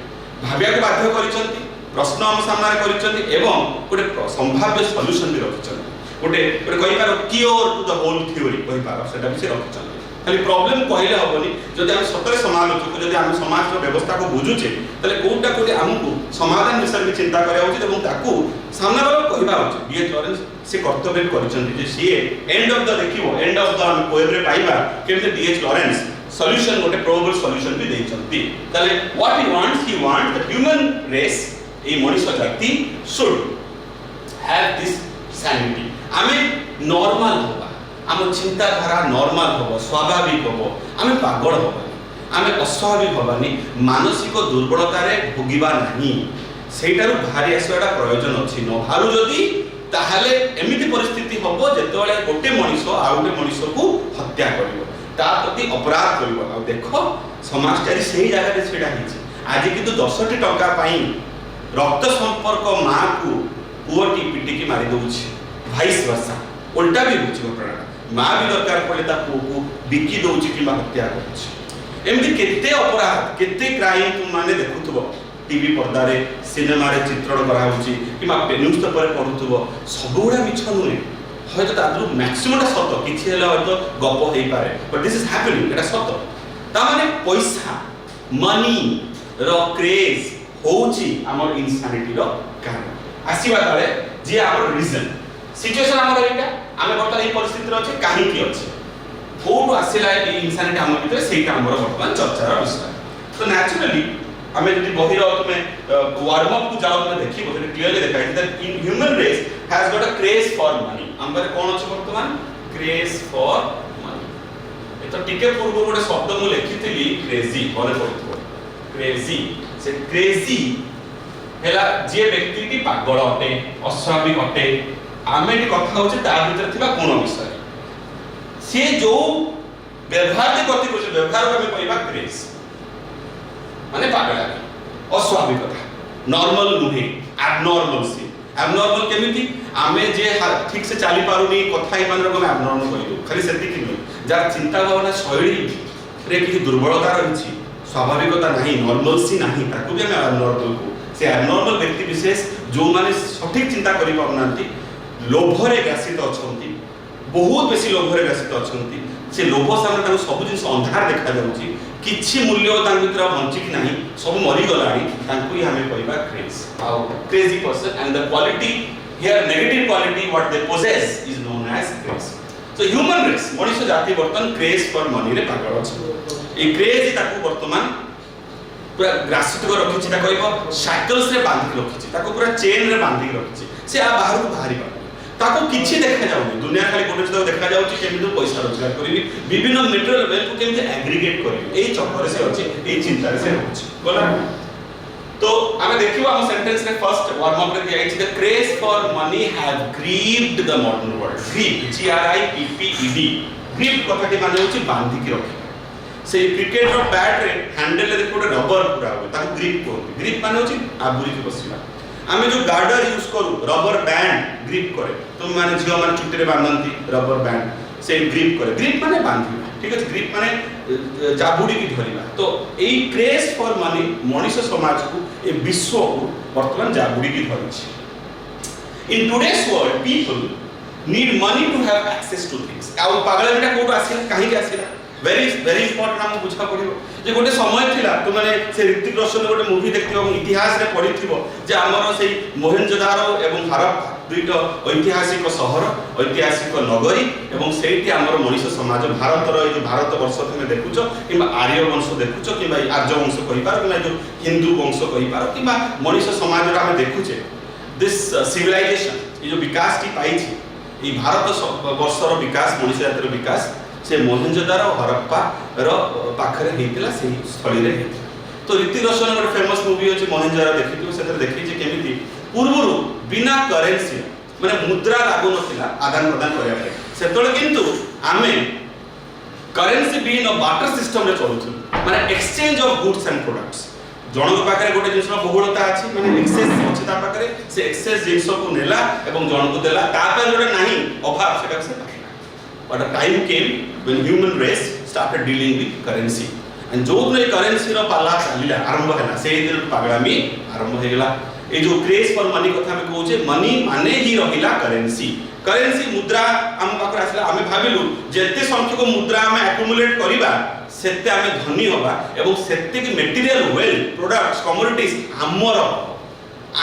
भाबिया के बाध्य करिसंती प्रश्न हम सामने करिसंती एवं गोटे संभाव्य सॉल्यूशन भी रखिसंती गोटे कहि पारो cure to the whole theory कहि पारो सेटा भी से रखिसंती खाली प्रॉब्लम कहले हबनी जदि हम सतरे समालोचक जदि हम समाज रो व्यवस्था को बुझुचे तले कोटा कोटी हमको समाधान विषय में चिंता करिया उचित एवं ताकू सामना वाला कहबा उचित डीएच लॉरेंस से कर्तव्य करिसंती जे सी एंड ऑफ द देखिबो एंड ऑफ द हम पोएम रे पाइबा केमते डीएच लॉरेंस सॉल्यूशन गोटे प्रोबेबल सॉल्यूशन भी देइचंती तले what he wants the human race ए मनुष्य जाति शुड हैव दिस सैनिटी आमे नॉर्मल होबा आम चिंताधारा नॉर्मल होबो स्वाभाविक होबो आमे पागल होबा आमे अस्वाभाविक होबानी मानसिक दुर्बलता रे भोगिबा नहीं सेटारु भारी आसवाटा प्रयोजन अछि न भारू जदी ताहाले एमिति परिस्थिति होबो जेतोले गोटे मनुष्य आ गोटे मनुष्य को हत्या करिवो ता प्रति अपराध करिवो आ देखो समाजचारी सेही जगह रे छेडा हिची आज किंतु 10 टी टंका पाई रक्त संपर्क मां को पुओटी पिटी की मारी दउछि भाइस वर्षा उल्टा भी होछि घटना मां भी दरकार पड़े ता पुओ को बिकी दउछि किबा हत्या करछि एमति केते अपराध केते क्राइम तुम माने देखुथबो टीवी पर्दा रे सिनेमा रे चित्रण करा होछि किबा न्यूज पेपर पढुथबो सबुडा मिछ नुहे हयतो तादरु मैक्सिमम सत किछि हेला हयतो गप हेई पारे बट दिस इज हैपनिंग एटा सत ता माने पैसा मनी रो क्रेज होछि हमर इनसानिटी रो कारण आसीबा ताले जे हमर रीजन सिचुएशन हमर एटा आमे बर्तमान ए परिस्थिति रे अछि काहे की अछि कोटु आसिला ए इनसानिटी हमर भीतर सेटा हमर वर्तमान चर्चार विषय तो नेचुरली हमें यदि बहिर तुम वार्म अप को जाओ तुम देखी बहुत क्लियरली देखाई that in human race has got a craze for money हमरे कोन अछि वर्तमान क्रेज फॉर मनी ए तो टिके पूर्व गोटे शब्द मु लिखितली क्रेजी कोने पड़तो क्रेजी से क्रेजी हेला जे व्यक्ति टी पागल अटे अस्वाभाविक अटे आमे टी कथा होचे ता भीतर थिबा कोन विषय से जो व्यवहार के गति को व्यवहार को हमें कहबा क्रेज माने पागल अस्वाभाविकता नॉर्मल नुहे एबनॉर्मल से एबनॉर्मल केमिति आमे जे ठीक से चली पारुनी कथा ही मान रकम एबनॉर्मल कहि दो खाली सेति कि जार चिंता भावना शैली रे कि दुर्बलता रहिछि स्वाभाविकता नहीं नॉर्मलसी नहीं ताकू भी हमें एबनॉर्मल को से एबनॉर्मल व्यक्ति विशेष जो माने सठिक चिंता करि पाउनांती लोभरे ग्रसित अछंती बहुत बेसी लोभरे ग्रसित अछंती से लोभ सामने ताको सब जिंस अंधार देखा जाउची किछि मूल्य तान भीतर बंची कि नहीं सब मरी गलानी तांको ही हमें कहबा craze how crazy person and the quality here negative quality what they possess is known as craze so human race मनुष्य जाति वर्तमान क्रेज फॉर मनी रे पागल अछि ए क्रेज ताको वर्तमान पूरा ग्रासित को रखिछि ता कहबो साइकल्स रे बांधी रखिछि ताको पूरा चेन रे बांधी रखिछि से आ बाहर को बाहरी पा ताको किछि देखा जाउनी दुनिया खाली कोटे जगह देखा जाउची केमिति पैसा रोजगार करबी विभिन्न मटेरियल वेल्थ को केमिति एग्रीगेट करबी एई चक्कर से अछि एई चिंता से होछि बोला तो हमें देखियो हम सेंटेंस रे फर्स्ट वार्म अप रे दिया the craze for money have grieved the modern world grip G R I P P E D grip कथाटी माने होछि बांधी के रखिबा से क्रिकेट रो बैट रे हैंडल रे देखो रबर पूरा हो ताको ग्रिप कहते ग्रिप माने होछि आबुरी के बसिबा आमे जो गार्डर यूज करू रबर बैंड ग्रिप करे तुम माने झियो माने चुट्टी रे बांधंती रबर बैंड से ग्रिप करे ग्रिप माने बांधी ठीक है ग्रिप माने जाबुड़ी की धरिबा तो एई क्रेज फॉर मनी मनुष्य समाज को ए विश्व को वर्तमान जाबुड़ी की धरिछि in today's world people need money to have access to things आ पागल बेटा कोट आसिला काहे के आसिला वेरी वेरी इंपोर्टेंट हम बुझा पड़िबो जे गोटे समय थिला तुम माने से ऋतिक रोशन गोटे मूवी देखथिबो इतिहास रे पढिथिबो जे हमर से मोहेंजोदारो एवं हरप्पा दुईटा ऐतिहासिक शहर ऐतिहासिक नगरी एवं सेठी हमर मनुष्य समाज भारतर ए जो भारत वर्ष तुम देखुचो किबा आर्य वंश देखुचो किबा आर्य वंश कहि पार किबा जो हिंदू वंश कहि पार किबा मनुष्य समाज रा हम देखुचे दिस सिविलाइजेशन ये जो विकास की पाइछि ई भारत वर्षर विकास मनुष्य जातिर विकास से मोहेंजोदारो हरप्पा रो पाखरे हेतिला सेही स्थली रे हेतिला तो ऋतिक रोशन गोटे फेमस मूवी अछि मोहेंजोदारो देखिथिबो सेतर देखि जे केमिति पूर्वरु बिना करेंसी माने मुद्रा लागू नथिला आदान प्रदान करिया पे सेतोले किंतु आमे करेंसी बिन बाटर सिस्टम रे चलुथु माने exchange of goods and products जनक पाखरे गोटे जिंसर बहुलता अछि माने एक्सेस अछि ता पाखरे से एक्सेस जिंस को नेला एवं जनक देला ता पे गोटे नाही अभाव सेटा से but a time came when human race started dealing with currency and जो ने currency रो पाला चलिला आरंभ हैला से दिन पागलामी आरंभ हेला ए जो क्रेज फॉर मनी कथा में कहूचे मनी माने ही रहिला करेंसी करेंसी मुद्रा हम पाकर आसला हमें भाबिलु जेते संख्यक मुद्रा हम एक्युमुलेट करिबा सेते हमें धनी होबा एवं सेते की मटेरियल वेल्थ प्रोडक्ट्स कमोडिटीज हमर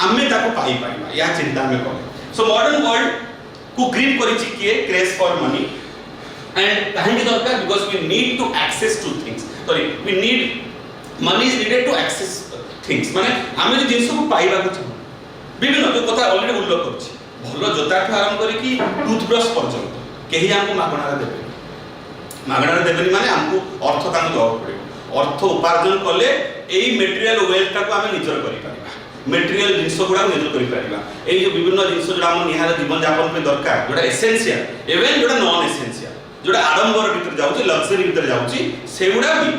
आमे ताको पाई पाइबा या चिंता में करे सो मॉडर्न वर्ल्ड को ग्रीप करिछि किए craze for money and kahinki darkar because we need to access to things sorry we need money is needed to access things माने आमे जो जिंस को पाइबा को चाहू विभिन्न जो कथा ऑलरेडी उल्लेख करछि भलो जोता ठू आरंभ करी कि टूथब्रश पर्यंत केही हमको मागणा देबे मागणा देबेनी माने हमको अर्थ तांको दवा पड़े अर्थ उपार्जन कले एई मटेरियल वेल्थ टा को आमे निजर करि परिबा मटेरियल जिंस गुडा निजर करि परिबा एई जो विभिन्न जिंस जो हम निहार जीवन यापन पे दरकार जोडा एसेंशियल इवन जोडा नॉन एसेंशियल जोडा आडंबर भीतर जाउची लग्जरी भीतर जाउची सेगुडा भी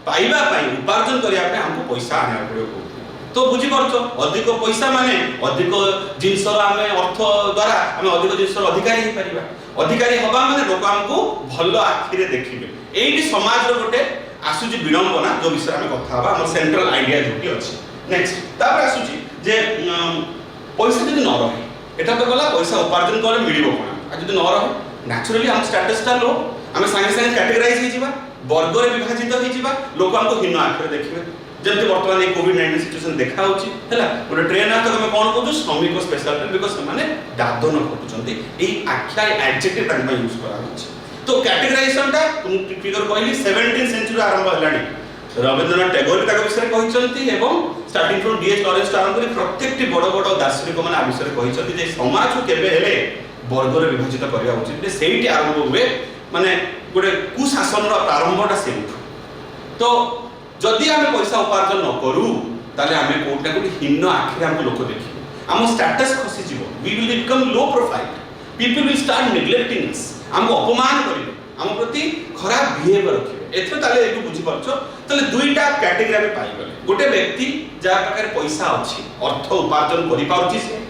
पाइबा पाई उपार्जन करिया पे हमको पैसा आने पड़े तो बुझी परछो अधिक पैसा माने अधिक जिंस आमे अर्थ द्वारा आमे अधिक जिंस अधिकारी हे परिबा अधिकारी हबा माने लोक हमको भलो आखिरे देखिबे एही समाज रो गोटे आसुची विडंबना जो विषय आमे कथा हबा हमर सेंट्रल आइडिया जोटी अछि नेक्स्ट तापर आसुची जे पैसा जदि न रहे एटा तो गला पैसा उपार्जन करे मिलिबो कोन आ जदि न रहे नेचुरली हम स्टेटस टा लो आमे संगे संगे कैटेगराइज हे जिबा वर्ग रे विभाजित हे जिबा लोक हमको हीन आखिरे देखिबे जब वर्तमान कोविड-19 सिचुएशन देखा होची हैला गोटे ट्रेन आ तो हम कोन कहू श्रमिक स्पेशल ट्रेन बिकॉज़ माने दादन करछंती एई आख्या एडजेक्टिव तान यूज करा होची तो कैटेगराइजेशन टा तुम फिगर कहली 17th सेंचुरी आरंभ हलानी रविंद्रनाथ टैगोर ताक विषय कहिसंती एवं स्टार्टिंग फ्रॉम डीएच लॉरेंस आरंभ करी प्रत्येकटी बड़ बड़ दार्शनिक माने आ विषय कहिसंती जे समाज को केबे हेले वर्ग रे विभाजित करिया उचित जे सेहिटी आरंभ हुए माने गोटे कुशासन रो प्रारंभटा सेउठु तो जदि आमे पैसा उपार्जन न करू ताले आमे कोटा कोटी हिन्न आखिरे हमको लोक देखिबो हम स्टेटस खसी जीवो we will become low profile people will start neglecting us हमको अपमान करिवे हम प्रति खराब बिहेवियर रखिवे एथरे ताले एटु बुझी परछो ताले दुईटा कैटेगरी में पाई गले गोटे व्यक्ति जा प्रकार पैसा अछि अर्थ उपार्जन करि पाउछि से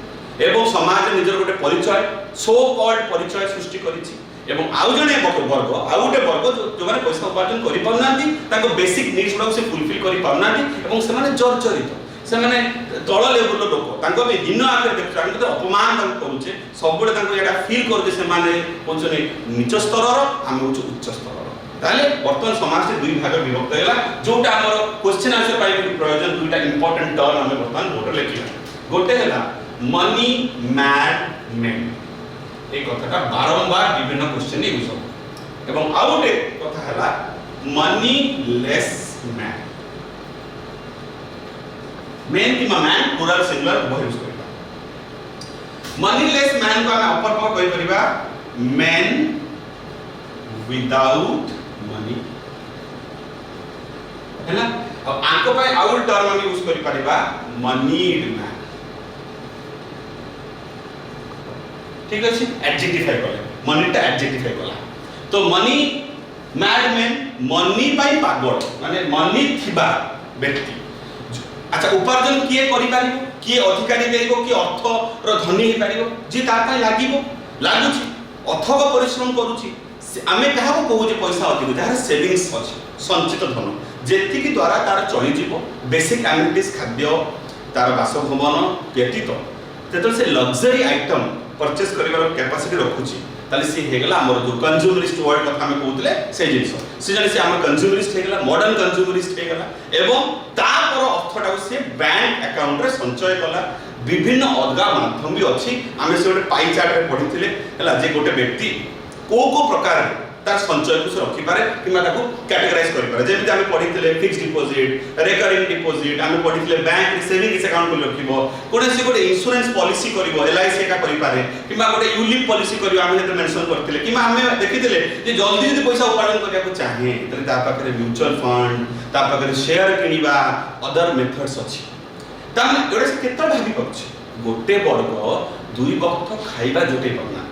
एवं समाज निजर गोटे परिचय सो कॉल्ड परिचय सृष्टि करिछि एवं आउ जने वर्ग आउ गोटे वर्ग जो माने पैसा उपार्जन करि पाउनांती ताको बेसिक नीड्स गुडा से फुलफिल करि पाउनांती एवं से माने जर्जरित से माने तळ लेवल लोक ताको बे दिन आके देखछ हम तो अपमान ताको करूचे सबबळे ताको एटा फील करजे से माने कोनचने नीच स्तरर हम होछ उच्च स्तरर ताले वर्तमान समाज से दुई भाग विभक्त हैला जोटा हमर क्वेश्चन आंसर पाइ प्रयोजन दुईटा इंपोर्टेंट टर्म हम वर्तमान बोर्ड लेखिला गोटे हैला मनी मैड मेन ए कथाटा बारंबार विभिन्न क्वेश्चन यूज हो एवं आउ गोटे कथा हैला मनी लेस मैन मेन कि मैन प्लुरल सिंगुलर उभय यूज करबा मनी लेस मैन को हम अपर पर कहि परिबा मैन विदाउट मनी हैला अब आंको पाए आउट टर्म हम यूज करि परिबा मनीड मैन ठीक अछि एडजेक्टिफाई करले मनी टा एडजेक्टिफाई करला तो मनी मैडमैन मनी पाई पागल माने मनी थिबा व्यक्ति अच्छा उपार्जन किए करि पारिबो किए अधिकारी देइबो कि अर्थ रो धनी हे पारिबो जे ता पय लागिबो लागुची अथवा परिश्रम करूची आमे कहाबो कहू जे पैसा अधिक जहार सेविंग्स अछि संचित धन जेति कि द्वारा तार चली जीवो बेसिक एमिनिटीज खाद्य तार बासभवन व्यतीत तेतो से लग्जरी आइटम परचेस करिवार कैपेसिटी रखुची ताले से हेगला हमर जो कंज्यूमरिस्ट वर्ल्ड कथा हम कहउतले से जिंस से जने से हम कंज्यूमरिस्ट हेगला मॉडर्न कंज्यूमरिस्ट हेगला एवं तापर अर्थटा से बैंक अकाउंट रे संचय कला विभिन्न अदगा माध्यम भी अछि हम से गोटे पाई चार्ट रे पढिथिले हला जे गोटे व्यक्ति को प्रकार तार संचय को से रखि पारे किमा ताको कैटेगराइज करि पारे जेमि हम पढिथिले फिक्स्ड डिपॉजिट रेकरिंग डिपॉजिट हम पढिथिले बैंक सेविंग्स अकाउंट को रखिबो कोने से गोटे इंश्योरेंस पॉलिसी करिवो एलआईसी का करि पारे किमा गोटे यूलिप पॉलिसी करिवो हम हेते मेंशन करथिले किमा हम देखिथिले जे जल्दी जदी पैसा उपार्जन करिया को चाहे तले ता पाखरे म्यूचुअल फंड ता पाखरे शेयर किनिबा अदर मेथड्स अछि ता एडे से केते भाबी पछ गोटे वर्ग दुई वक्त खाइबा जोटे पड़ना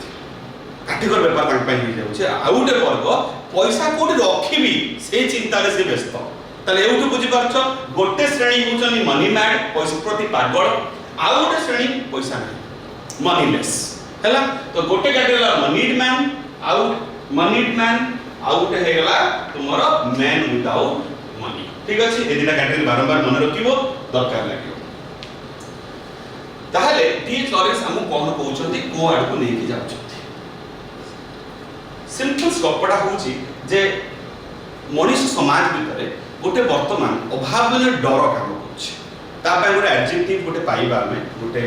काटिकर व्यापार तांग पय हो जाउछे आउटे वर्ग पैसा कोठी रखिबी से चिंता रे से व्यस्त तले एउठु बुझी परछ गोटे श्रेणी होचनी मनी मैड पैसा प्रति पागल आउटे श्रेणी पैसा नहीं मनीलेस हैला तो गोटे category moneyed man out moneyed man आउटे हेगला तुमरो मैन विदाउट मनी ठीक अछि ए दिना कैटेगरी बारंबार मन रखिबो दरकार लागियो ताहले डीएच लॉरेंस हमु कोन कहउछंती को आड को नेकी जाउछ सिंपल स्कोपडा होची जे मनुष्य समाज भितरे गोटे वर्तमान अभावने डर काम करछि ता पय गोटे एडजेक्टिव गोटे पाइबा हमें गोटे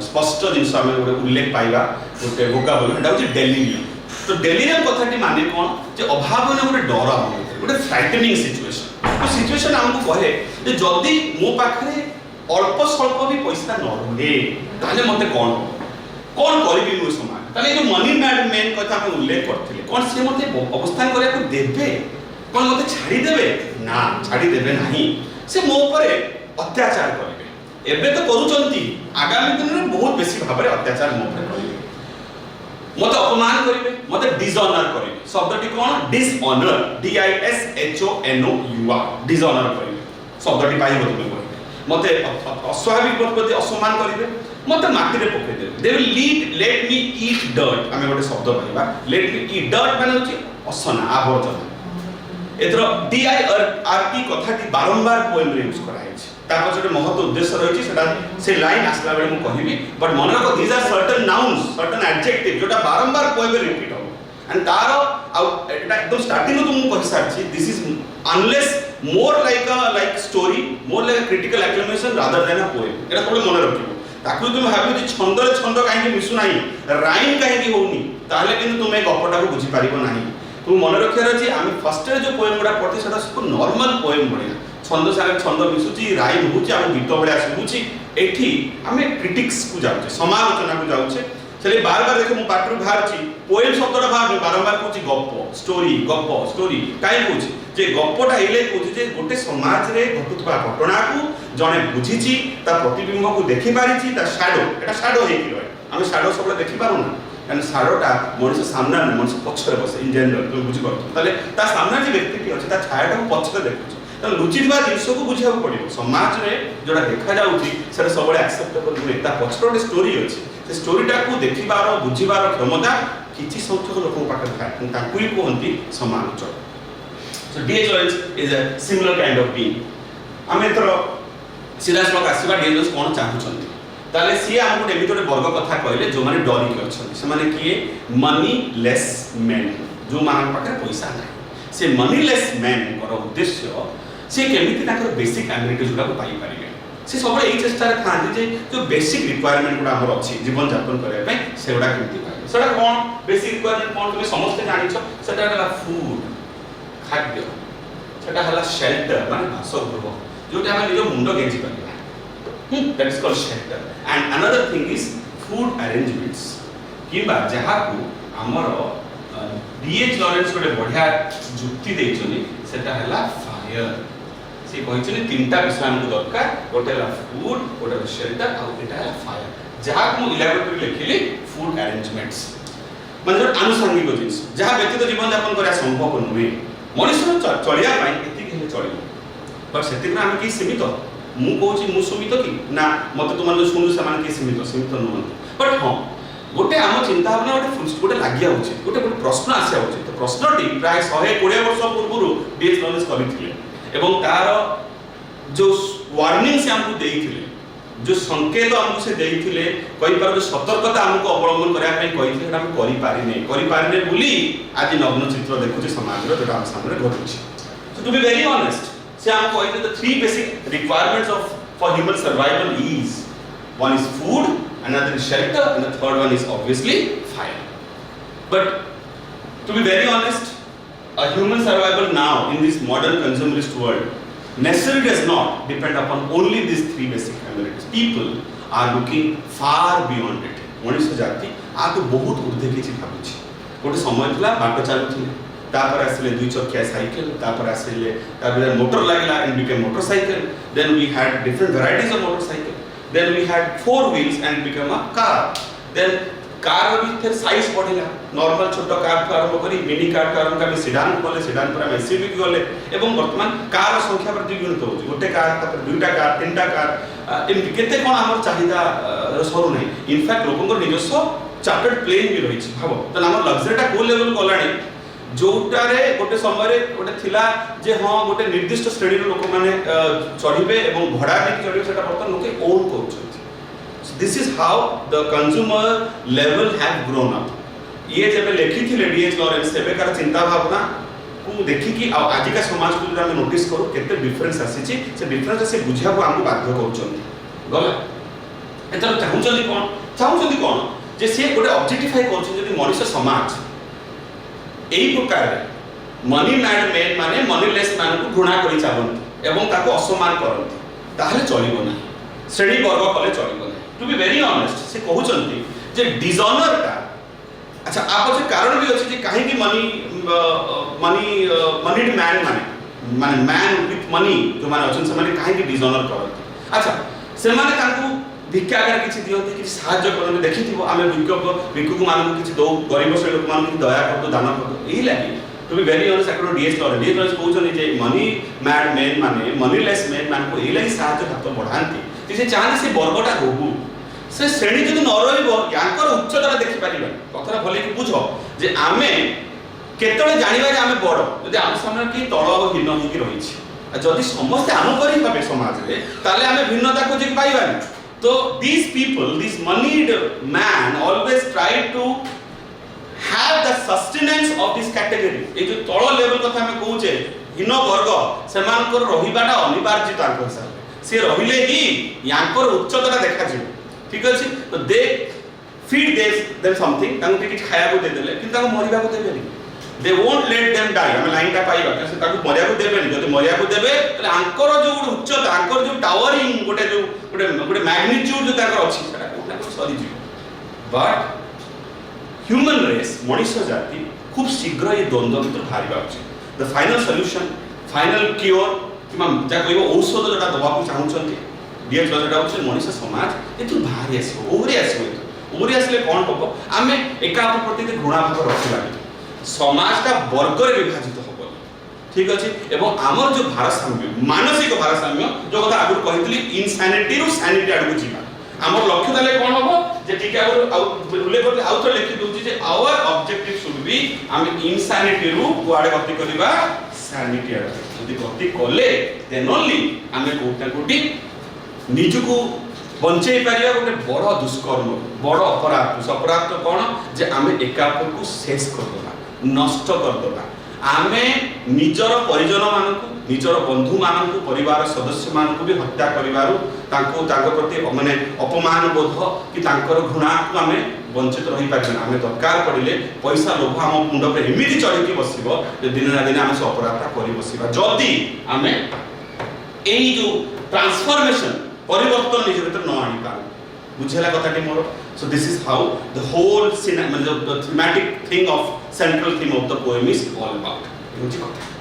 स्पष्ट जिंस हमें गोटे उल्लेख पाइबा गोटे वोकाबुलरी एटा होची डेलिरियम तो डेलिरियम कथाटी माने कोन जे अभावने गोटे डर हम गोटे फ्राइटनिंग सिचुएशन तो सिचुएशन हमको कहे जे जदी मो पाखरे अल्प स्वल्प भी पैसा न रहे ताले मते कौन करिबि मो समाज ताले जो मनी मैड मैन कथा हम उल्लेख करथिले कौन से मते अवस्थान करिया को देबे कौन मते छाड़ी देबे ना छाड़ी देबे नहीं से मो ऊपर अत्याचार करिवे एबे तो करूचंती आगामी दिन में बहुत बेसी भाबरे अत्याचार मो ऊपर करिवे मते अपमान करिवे मते डिसऑनर करिवे शब्दटी कोन डिसऑनर DISHONOUR डिसऑनर करिवे शब्दटी पाइबो तुमे मते अस्वाभाविक प्रति असम्मान करिवे मते माटी रे पके देबे they will let me eat dirt आमे गोटे शब्द कहबा लेट मी ईट डर्ट माने होची असना आवर्जन एथरो DIRT कथाटी बारंबार पोएम रे यूज करा है ता पछटे महत्व उद्देश्य रहिछि सेटा से लाइन आसला बेले मु कहिबी बट मन रखो these are certain nouns certain adjective जोटा बारंबार पोएम रे रिपीट हो एंड तारो एटा एकदम स्टार्टिंग तो मु कहि सारछि this is unless more like story more like critical acclamation rather than a poem एटा तोले मन रखिबो ताकु तुम भाबि जे छंद काहे मिसु नाही राइम काहे होउनी ताहले किंतु तुमे गपटा को बुझी पारिबो नाही तुम मन रखियार अछि आमी फर्स्ट रे जो पोएम गुडा पढि सेटा सब नॉर्मल पोएम बढिया छंद सारे छंद मिसुची राइम होची आम गीत बढिया सुबुची एठी आमे क्रिटिक्स को जाउचे समालोचना को जाउचे चले बार बार देखो मु पाटरु बाहरची पोएम शब्दटा बाहर बारंबार कहूची गप स्टोरी काहे कहूची जे गपटा हेले कहूची जे गोटे समाज रे घटुतबा घटना को जने बुझीची ता प्रतिबिंब को देखि पारिची ता शैडो एटा शैडो हेकी रहे आमे शैडो सब देखि पारुना कारण शैडोटा मनुष्य सामना मनुष्य पछरे बसे इन जनरल तुम बुझी पारछ ताले ता सामना जे व्यक्तिटी अछि ता छायाटा को पछरे देखुछ त लुचितबा जिंस को बुझिया पड़िबो समाज रे जोडा देखा जाउची सेटा सबले एक्सेप्टेबल नुहे ता पछरे स्टोरी अछि से स्टोरीटा को देखिबार बुझिबार क्षमता किछि संख्यक लोक पाखरे थाए ताकु ही कहंती समालोचक सो D.H. Lawrence is a similar kind of being आमे तरो सीधा श्लोक आसीबा D.H. Lawrence कोन चाहुछंती ताले सी हमको एमिति गोटे वर्ग कथा कहले जो माने डरी के अछंती से माने किए मनी लेस मैन जो मान पाखरे पैसा नाही से मनी लेस मैन कर उद्देश्य से केमिति ताकर बेसिक एबिलिटीज गुडा को पाई पारिबे से सबले एई चेष्टा रे थांती जे जो बेसिक रिक्वायरमेंट गुडा हमर अछि जीवन यापन करे पय सेगुडा केमिति पाइबे सेडा कोन बेसिक रिक्वायरमेंट कोन तुमे समस्त जानिछो सेटा हला फूड खाद्य सेटा हला शेल्टर माने बासगृह जोटा हम निजो मुंडो गेंजी Paribas that is called shelter and another thing is food arrangements किबा जहा को हमर D.H. Lawrence गोटे बढ़िया जुक्ति देइछनी सेटा हला फायर से कहिछनी तीनटा विषय हमको दरकार गोटे हला फूड गोटे शेल्टर आ एटा हला फायर जहा को इलैबोरेटरी लिखिली फूड अरेंजमेंट्स म्हणजे आनुषंगिक जिंस जहा व्यक्तिगत जीवन यापन करा संभव नुहे मनुष्य चलिया पाई एति के चलियो बट सेति हम की सीमित मु कहूची मु सीमित कि ना मते तुम जो सुनु से मान के सीमित नुहन बट हां गोटे आम चिंता भावना गोटे गोटे लागिया होची गोटे प्रश्न आसिया होची तो प्रश्नटी प्राय 120 वर्ष पूर्व D.H. Lawrence करिथिले एवं तार जो वार्निंग से हमको देइथिले जो संकेत हमको से देइथिले कहि पर जो सतर्कता हमको अवलंबन करिया पई कहिथिले हम करि पारिने बोली आज नग्न चित्र देखुची समाज रो जेटा हम सामने घटुची so to be very honest से हमको कहिथिले the three basic requirements of for human survival is one is food another is shelter and the third one is obviously fire but to be very honest a human survival now in this modern consumerist world necessarily does not depend upon only these three basic abilities people are looking far beyond it मनुष्य जाति आ तो बहुत ऊर्ध्वे किछि भाबुछि गोटे समय थला बाट चालुथिले तापर आसिले दुई चक्किया साइकिल तापर आसिले तापर मोटर लागला and became motorcycle then we had different varieties of motorcycle then we had four wheels and became a car then car भी फिर साइज बढ़िला नॉर्मल छोटो कार को आरंभ करी मिनी कार को आरंभ करी सेडान कोले सेडान पर एसयूवी गले एवं वर्तमान कार संख्या प्रतिगुणित होची गोटे कार तापर दुईटा कार तीनटा कार एमति केते कोन हमर चाहिदा सरू नै इनफैक्ट लोकन निजस्व चार्टर्ड प्लेन भी रहिछि भाबो त हमर लग्जरीटा को लेवल गलाणी जोटारे गोटे समय गोटे थिला जे हां गोटे निर्दिष्ट श्रेणी लोक माने चढ़िबे एवं भड़ा दे चढ़िबे सेटा बर्तन लोके ओन करछथि so this is how the consumer level have grown up ये जब लिखिथिले D.H. Lawrence सेबे कर चिंता भावना को देखि कि आज का समाज को हम नोटिस करू केते डिफरेंस आसीछि से डिफरेंस से बुझिया को हमको बाध्य करछथि गला एतर चाहुचथि कोन जे से गोटे ऑब्जेक्टिफाई करछ जदि मनुष्य समाज एई प्रकार मनी मैड मैन माने मनीलेस मान को घृणा करि चालंती एवं ताको असम्मान करंती ताहले चलिबो ना श्रेणी वर्ग कले चलिबो टू बी वेरी ऑनेस्ट से कहउचंती जे डिसऑनर टा अच्छा आप से कारण भी अछि जे काहे कि मनीड मैन माने मैन विथ मनी जो माने अछन से माने काहे कि डिसऑनर करत अच्छा से माने तांकू भिक्षा आकार किछि दियंती किछि साहाय्य करते देखिथिबो आमे भिक्षुक मानकु किछि दो गरीब श्रेणी लोक मानकु दया करतो दान करतो एही लागि टू बी वेरी ऑनेस्ट अकरो डीएस लॉरेंस कहउछन जे मनी मैड मेन माने मनीलेस मेन मान को एही लागि साहाय्य हात बढ़ांती जे चाहले से वर्गटा रहू से श्रेणी जदि न रहिबो याकर उच्चता देखि पारिबा कथरा भले कि बुझो जे आमे केतळे जानिबा जे आमे बड़ जदि आम सामने कि तळ हीन होई रहिछि जदि समस्त आम परि भाबे समाज रे ताले आमे भिन्नता खोजि पाइबानी तो these people these moneyed man always try to have the sustenance of this category ए जो तळ लेवल कथा हम कहूचे हीन वर्ग सेमानकर रहिबाटा अनिवार्य तांको हिसाब से रहिले ही याकर उच्चता देखा जिवो ठीक अछि तो दे फीड देम समथिंग तांको किछ खाया को दे देले किंतु तांको मरिबा को देबेनी they won't let them die हम लाइन टा पाइबा से तांको मरिया को देबेनी जदि मरिया को देबे तले आंकर जो उच्चता आंकर जो टावरिंग गोटे मैग्नीट्यूड जो तांकर अछि सेटा कोना सरी जिवो बट ह्यूमन रेस मनुष्य जाति खूब शीघ्र ये द्वंद्व भीतर बाहरिबा उचित the final solution final cure keema जा कहबो औषध जटा दबा को चाहुचंती डीएच जटा उचित मनुष्य समाज एतु बाहरी आसीबो ओरे आसले कोन हबो आमे एका प्रति घृणा भाव रखिबा समाजटा वर्ग रे विभाजित हबो ठीक अछि एवं आमर जो भारसाम्य मानसिक भारसाम्य जो कथा आगु कहितली इनसैनिटी रु सैनिटी आगु जीवा आमर लक्ष्य ताले कोन हबो जे ठीक आउ उल्लेख करते आउ तो लिखि दोछि जे आवर ऑब्जेक्टिव शुड बी आमे इनसैनिटी रु कुआडे गति करिबा सैनिटी आडे यदि गति कले देन ओनली आमे कोटा कोटी निजको बंचै पारिया गोटे बड़ दुष्कर्म बड़ अपराध अपराध तो कौन जे आमे एकापर को शेष कर दबा नष्ट कर दबा आमे निजर परिजन मानकु निजर बंधु मानकु परिवार सदस्य मानकु भी हत्या करिवारु तांको प्रति माने अपमान बोध कि तांकर घृणा को आमे वंचित रही पारबे आमे दरकार पड़िले पैसा लोभ हम मुंड पे एमिति चढ़ी के बसिबो जे दिन ना दिन आमे से अपराधटा करि बसिबा जदी आमे एई जो ट्रांसफॉर्मेशन परिवर्तन निज भीतर न आनी पारू बुझेला कथाटी मोर so this is how the whole मतलब the thematic thing of central theme of the poem is all about बुझी कथा